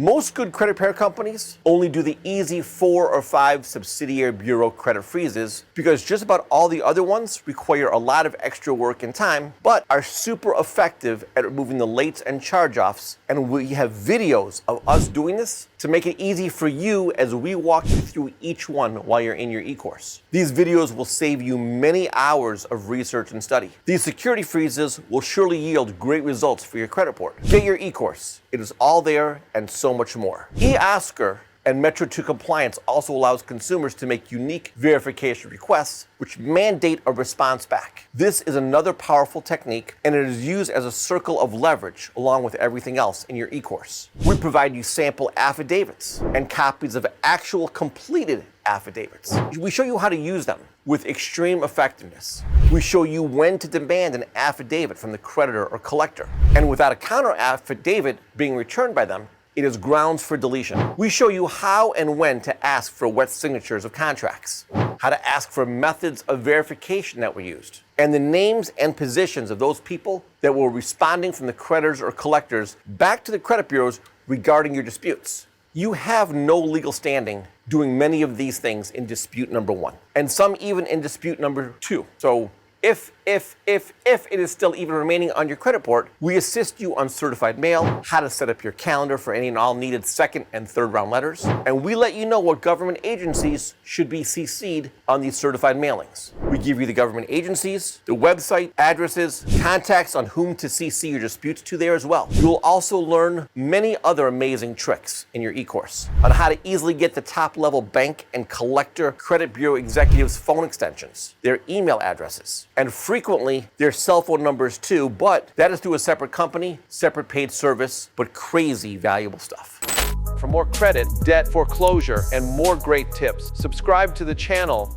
Most good credit repair companies only do the easy 4 or 5 subsidiary bureau credit freezes because just about all the other ones require a lot of extra work and time, but are super effective at removing the lates and charge-offs, and we have videos of us doing this to make it easy for you as we walk you through each one while you're in your e-course. These videos will save you many hours of research and study. These security freezes will surely yield great results for your credit report. Get your e-course. It is all there and so much more. eOscar and Metro 2 compliance also allows consumers to make unique verification requests, which mandate a response back. This is another powerful technique, and it is used as a circle of leverage along with everything else in your e-course. We provide you sample affidavits and copies of actual completed affidavits. We show you how to use them with extreme effectiveness. We show you when to demand an affidavit from the creditor or collector, and without a counter affidavit being returned by them, it is grounds for deletion. We show you how and when to ask for wet signatures of contracts, how to ask for methods of verification that were used, and the names and positions of those people that were responding from the creditors or collectors back to the credit bureaus regarding your disputes. You have no legal standing doing many of these things in dispute number 1, and some even in dispute number 2. So if it is still even remaining on your credit report, we assist you on certified mail, how to set up your calendar for any and all needed second and third round letters, and we let you know what government agencies should be CC'd on these certified mailings. We give you the government agencies, the website, addresses, contacts on whom to CC your disputes to there as well. You will also learn many other amazing tricks in your e-course on how to easily get the top level bank and collector credit bureau executives' phone extensions, their email addresses, and frequently their cell phone numbers too, but that is through a separate company, separate paid service, but crazy valuable stuff. For more credit, debt, foreclosure, and more great tips, subscribe to the channel